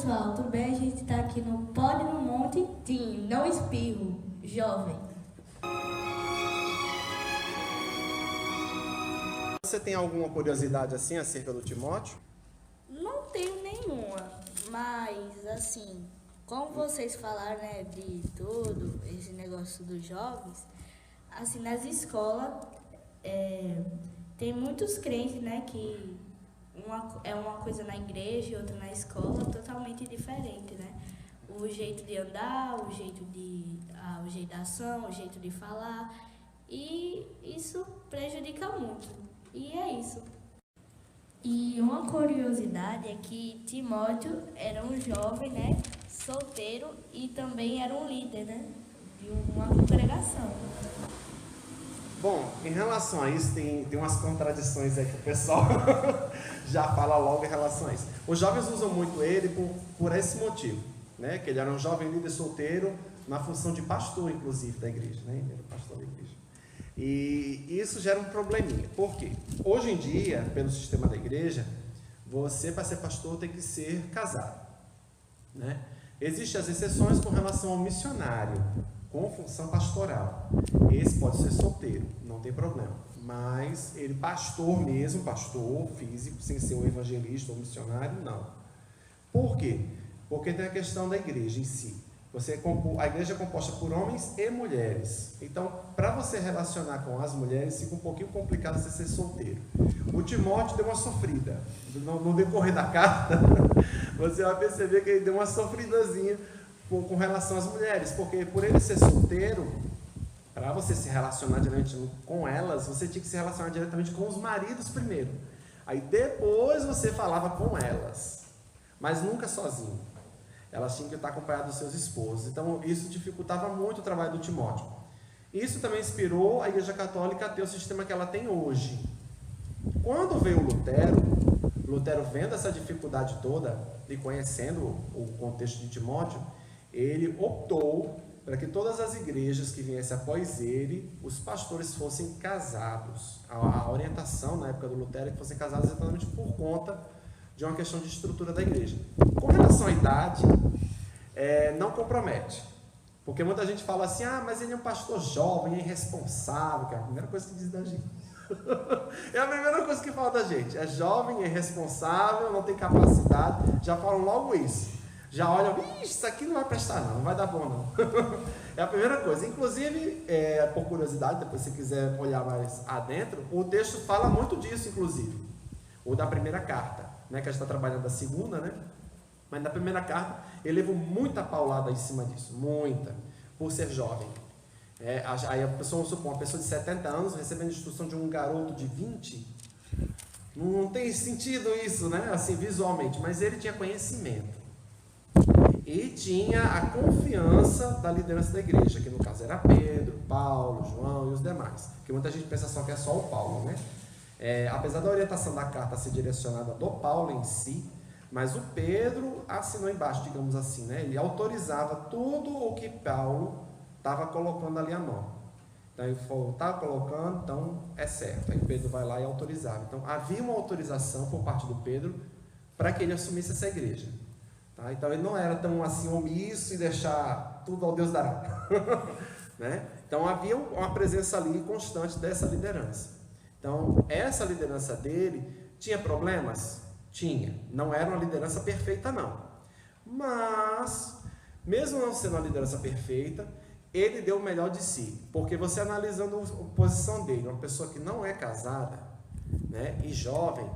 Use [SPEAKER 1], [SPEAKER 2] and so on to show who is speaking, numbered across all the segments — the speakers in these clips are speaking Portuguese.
[SPEAKER 1] pessoal, tudo bem? A gente está aqui no Pode no Monte Tim, não espirro, jovem.
[SPEAKER 2] Você tem alguma curiosidade assim acerca do Timóteo?
[SPEAKER 1] Não tenho nenhuma, mas assim, como vocês falaram, né, de tudo, esse negócio dos jovens, assim, nas escolas, tem muitos crentes, né, que uma coisa na igreja e outra na escola, totalmente diferente, né? O jeito de andar, o jeito da ação, o jeito de falar, e isso prejudica muito. E é isso. E uma curiosidade é que Timóteo era um jovem, né, solteiro e também era um líder, né, de uma congregação.
[SPEAKER 2] Bom, em relação a isso, tem umas contradições aí que o pessoal já fala logo em relação a isso. Os jovens usam muito ele por esse motivo, né? Que ele era um jovem líder solteiro na função de pastor, inclusive, da igreja, né? Ele era pastor da igreja. E isso gera um probleminha. Por quê? Hoje em dia, pelo sistema da igreja, você, para ser pastor, tem que ser casado, né? Existem as exceções com relação ao missionário, com função pastoral. Esse pode ser solteiro, não tem problema. Mas ele, pastor mesmo, pastor físico, sem ser um evangelista ou missionário, não. Por quê? Porque tem a questão da igreja em si. A igreja é composta por homens e mulheres. Então, para você relacionar com as mulheres, fica um pouquinho complicado você ser solteiro. O Timóteo deu uma sofrida. No decorrer da carta, você vai perceber que ele deu uma sofridazinha com relação às mulheres, porque por ele ser solteiro, para você se relacionar diretamente com elas, você tinha que se relacionar diretamente com os maridos primeiro. Aí depois você falava com elas, mas nunca sozinho. Elas tinham que estar acompanhadas dos seus esposos. Então isso dificultava muito o trabalho do Timóteo. Isso também inspirou a Igreja Católica a ter o sistema que ela tem hoje. Quando veio Lutero vendo essa dificuldade toda e conhecendo o contexto de Timóteo, ele optou para que todas as igrejas que viessem após ele, os pastores fossem casados. A orientação na época do Lutero é que fossem casados exatamente por conta de uma questão de estrutura da igreja. Com relação à idade, não compromete. Porque muita gente fala assim, mas ele é um pastor jovem, é irresponsável, que é a primeira coisa que diz da gente. É a primeira coisa que fala da gente. É jovem, é irresponsável, não tem capacidade. Já falam logo isso. Já olham, isso aqui não vai prestar não vai dar bom não. É a primeira coisa. Inclusive, por curiosidade, depois se quiser olhar mais adentro, o texto fala muito disso, inclusive. Ou da primeira carta, né, que a gente está trabalhando da segunda, né? Mas na primeira carta, ele levou muita paulada em cima disso, muita, por ser jovem. Aí a pessoa, vamos supor, uma pessoa de 70 anos recebendo instrução de um garoto de 20, não tem sentido isso, né? Assim, visualmente, mas ele tinha conhecimento. E tinha a confiança da liderança da igreja, que no caso era Pedro, Paulo, João e os demais. Que muita gente pensa só que é só o Paulo, né? Apesar da orientação da carta ser direcionada do Paulo em si, mas o Pedro assinou embaixo, digamos assim, né? Ele autorizava tudo o que Paulo estava colocando ali à mão. Então ele falou, está colocando, então é certo. Aí Pedro vai lá e autorizava. Então havia uma autorização por parte do Pedro para que ele assumisse essa igreja. Tá? Então ele não era tão assim omisso e deixar tudo ao Deus dará. Né? Então havia uma presença ali constante dessa liderança. Então essa liderança dele tinha problemas? Tinha. Não era uma liderança perfeita não. Mas, mesmo não sendo uma liderança perfeita, ele deu o melhor de si. Porque você analisando a posição dele, uma pessoa que não é casada, né, e jovem,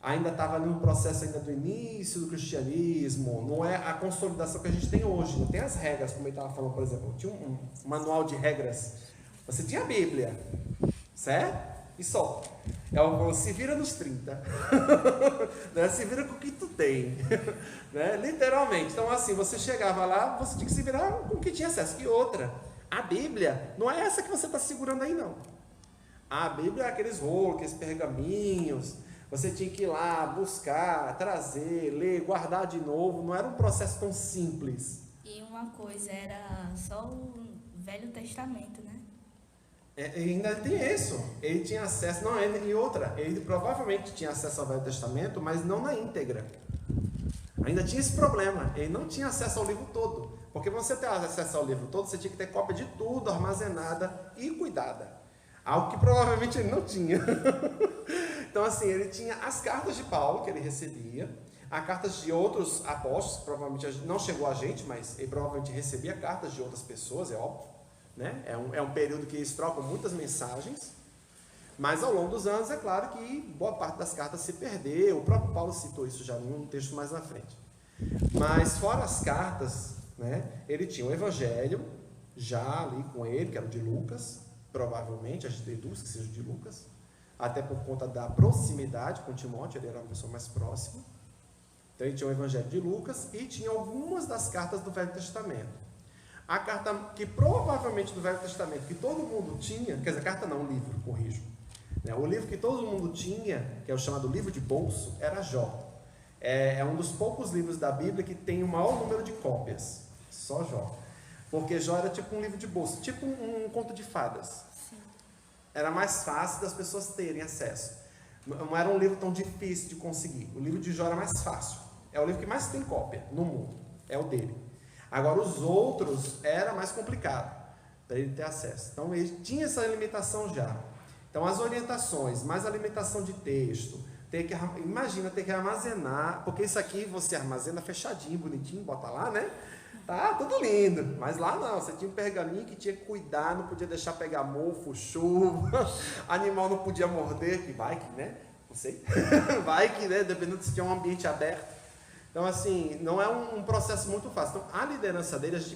[SPEAKER 2] ainda estava ali no processo ainda do início do cristianismo, não é a consolidação que a gente tem hoje, não tem as regras, como ele estava falando, por exemplo, tinha um manual de regras, você tinha a Bíblia, certo? E só, se vira nos 30, né? Se vira com o que tu tem, né? Literalmente, então assim, você chegava lá, você tinha que se virar com o que tinha acesso, e outra, a Bíblia, não é essa que você está segurando aí não, a Bíblia é aqueles rolos, aqueles pergaminhos. Você tinha que ir lá, buscar, trazer, ler, guardar de novo. Não era um processo tão simples.
[SPEAKER 1] E uma coisa, era só o Velho Testamento, né?
[SPEAKER 2] E ainda tem isso. Ele tinha acesso... e outra, ele provavelmente tinha acesso ao Velho Testamento, mas não na íntegra. Ainda tinha esse problema, ele não tinha acesso ao livro todo. Porque para você ter acesso ao livro todo, você tinha que ter cópia de tudo armazenada e cuidada. Algo que provavelmente ele não tinha. Então, assim, ele tinha as cartas de Paulo que ele recebia, as cartas de outros apóstolos, provavelmente não chegou a gente, mas ele provavelmente recebia cartas de outras pessoas, é óbvio. Né? É um período que eles trocam muitas mensagens. Mas ao longo dos anos, é claro que boa parte das cartas se perdeu. O próprio Paulo citou isso já num texto mais na frente. Mas fora as cartas, né, ele tinha o Evangelho já ali com ele, que era o de Lucas, provavelmente, a gente deduz que seja o de Lucas, até por conta da proximidade com Timóteo, ele era uma pessoa mais próxima. Então ele tinha o Evangelho de Lucas e tinha algumas das cartas do Velho Testamento. A carta que provavelmente do Velho Testamento, que todo mundo tinha, quer dizer, carta não, o livro, corrijo. O livro que todo mundo tinha, que é o chamado livro de bolso, era Jó. É um dos poucos livros da Bíblia que tem o maior número de cópias, só Jó. Porque Jó era tipo um livro de bolso, tipo um conto de fadas.
[SPEAKER 1] Sim.
[SPEAKER 2] Era mais fácil das pessoas terem acesso. Não era um livro tão difícil de conseguir. O livro de Jó era mais fácil. É o livro que mais tem cópia no mundo, é o dele. Agora os outros era mais complicado para ele ter acesso. Então ele tinha essa limitação já. Então as orientações, mais a limitação de texto, imagina ter que armazenar, porque isso aqui você armazena fechadinho, bonitinho, bota lá, né? Tá tudo lindo, mas lá não, você tinha um pergaminho que tinha que cuidar, não podia deixar pegar mofo, chuva, animal não podia morder, que vai que, né? Não sei, vai que, né? Dependendo se tinha um ambiente aberto. Então, assim, não é um processo muito fácil. Então, a liderança dele, a gente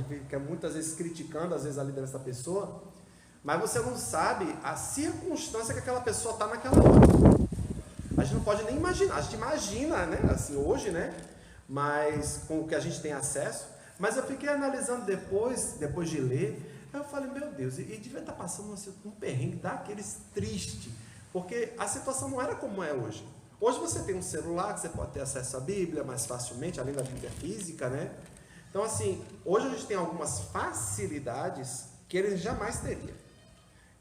[SPEAKER 2] fica muitas vezes criticando, às vezes, a liderança da pessoa, mas você não sabe a circunstância que aquela pessoa está naquela hora. A gente não pode nem imaginar. A gente imagina, né? Assim, hoje, né? Mas com o que a gente tem acesso. Mas eu fiquei analisando depois de ler, aí eu falei, meu Deus, e devia estar passando um perrengue daqueles triste, porque a situação não era como é hoje. Hoje você tem um celular que você pode ter acesso à Bíblia mais facilmente, além da Bíblia física, né? Então, assim, hoje a gente tem algumas facilidades que ele jamais teria.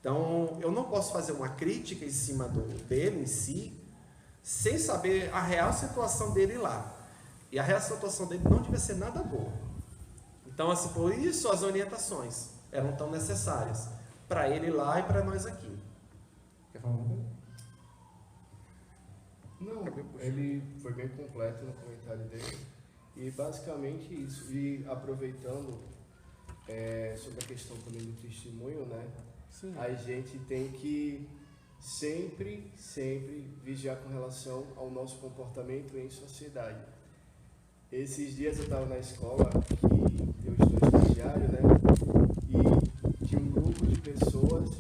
[SPEAKER 2] Então, eu não posso fazer uma crítica em cima dele em si, sem saber a real situação dele lá. E a real situação dele não devia ser nada boa. Então, assim, por isso as orientações eram tão necessárias, para ele lá e para nós aqui. Quer falar alguma coisa?
[SPEAKER 3] Não, ele foi bem completo no comentário dele. E basicamente isso. E aproveitando sobre a questão também do testemunho, né?
[SPEAKER 2] Sim.
[SPEAKER 3] A gente tem que sempre vigiar com relação ao nosso comportamento em sociedade. Esses dias eu estava na escola, que eu estou estagiário, né? E tinha um grupo de pessoas,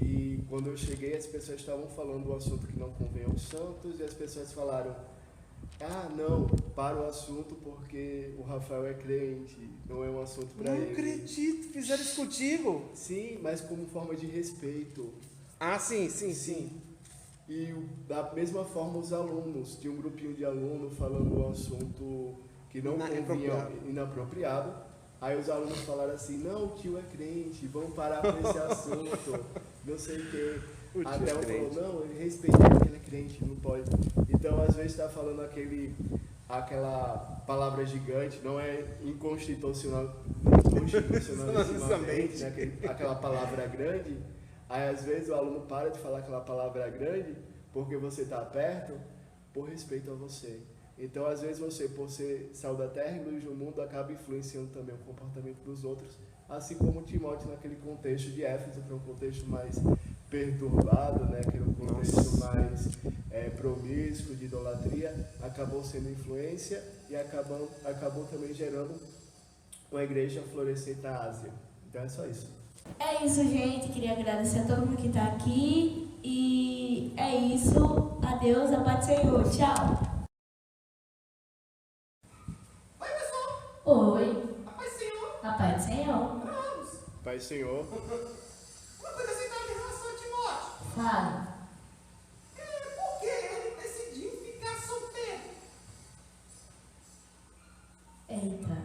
[SPEAKER 3] e quando eu cheguei as pessoas estavam falando do assunto que não convém aos santos, e as pessoas falaram, não, para o assunto porque o Rafael é crente, não é um assunto para ele.
[SPEAKER 2] Não acredito, fizeram isso contigo?
[SPEAKER 3] Sim, mas como forma de respeito.
[SPEAKER 2] Ah, sim.
[SPEAKER 3] E da mesma forma os alunos, tinha um grupinho de alunos falando um assunto que não convinha, inapropriado. Aí os alunos falaram assim, não, o tio é crente, vamos parar com esse assunto, não sei o quê. Até um falou, não, ele respeita porque ele é crente, não pode. Então, às vezes está falando aquela palavra gigante, não é inconstitucionalmente, né? Aquela palavra grande. Aí, às vezes, o aluno para de falar aquela palavra grande porque você está perto, por respeito a você. Então, às vezes, você, por ser sal da terra e luz do mundo, acaba influenciando também o comportamento dos outros, assim como Timóteo naquele contexto de Éfeso, que é um contexto mais perturbado, né, que é um contexto mais promíscuo, de idolatria, acabou sendo influência e acabou também gerando uma igreja florescente na Ásia. Então é só isso.
[SPEAKER 1] É isso, gente. Queria agradecer a todo mundo que está aqui. E é isso. Adeus, a paz do Senhor. Tchau.
[SPEAKER 2] Oi, pessoal.
[SPEAKER 1] Oi.
[SPEAKER 2] A paz do Senhor.
[SPEAKER 1] A paz do Senhor.
[SPEAKER 2] Vamos.
[SPEAKER 3] Pai Senhor.
[SPEAKER 2] Uma coisa assim em relação a Timóteo.
[SPEAKER 1] Fala.
[SPEAKER 2] Por que ele decidiu ficar solteiro?
[SPEAKER 1] Eita.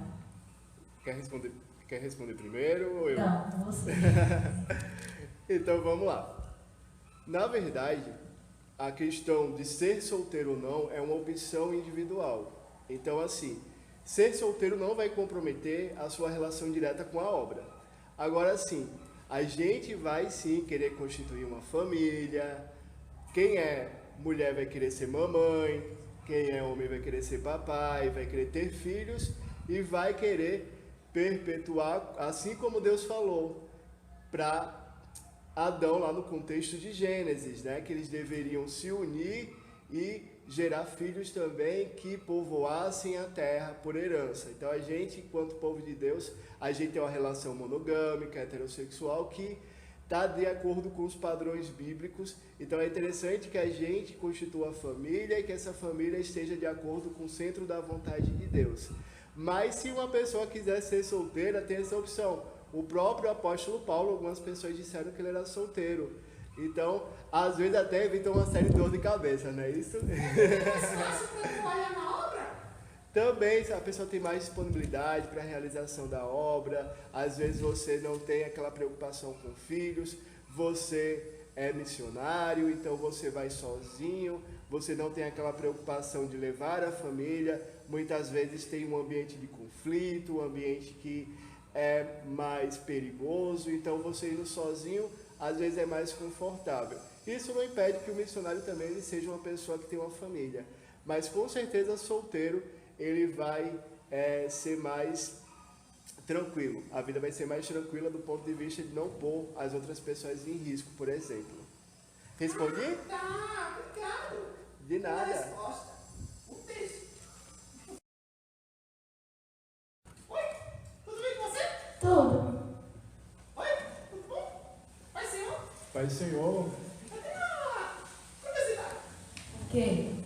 [SPEAKER 3] Quer responder primeiro ou eu?
[SPEAKER 1] Não, você.
[SPEAKER 3] Então vamos lá. Na verdade, a questão de ser solteiro ou não é uma opção individual. Então, assim, ser solteiro não vai comprometer a sua relação direta com a obra. Agora, sim, a gente vai sim querer constituir uma família. Quem é mulher vai querer ser mamãe, quem é homem vai querer ser papai, vai querer ter filhos e vai querer perpetuar, assim como Deus falou para Adão lá no contexto de Gênesis, né? Que eles deveriam se unir e gerar filhos também que povoassem a terra por herança. Então a gente, enquanto povo de Deus, a gente tem uma relação monogâmica, heterossexual, que está de acordo com os padrões bíblicos. Então é interessante que a gente constitua a família e que essa família esteja de acordo com o centro da vontade de Deus. Mas se uma pessoa quiser ser solteira, tem essa opção. O próprio apóstolo Paulo, algumas pessoas disseram que ele era solteiro. Então, às vezes até evita uma série de dor de cabeça, não é isso? Também a pessoa tem mais disponibilidade para a realização da obra. Às vezes você não tem aquela preocupação com filhos, você é missionário, então você vai sozinho, você não tem aquela preocupação de levar a família. Muitas vezes tem um ambiente de conflito, um ambiente que é mais perigoso, então você indo sozinho às vezes é mais confortável. Isso não impede que o missionário também ele seja uma pessoa que tem uma família, mas com certeza solteiro ele vai ser mais tranquilo, a vida vai ser mais tranquila do ponto de vista de não pôr as outras pessoas em risco, por exemplo. Respondi?
[SPEAKER 4] Tá, obrigado.
[SPEAKER 3] De nada.
[SPEAKER 4] Resposta. Um beijo. Oi, tudo bem com você?
[SPEAKER 1] Tudo.
[SPEAKER 4] Oi, tudo bom? Pai, senhor?
[SPEAKER 2] Pai Senhor,
[SPEAKER 4] Cadê a curiosidade?
[SPEAKER 1] O quê?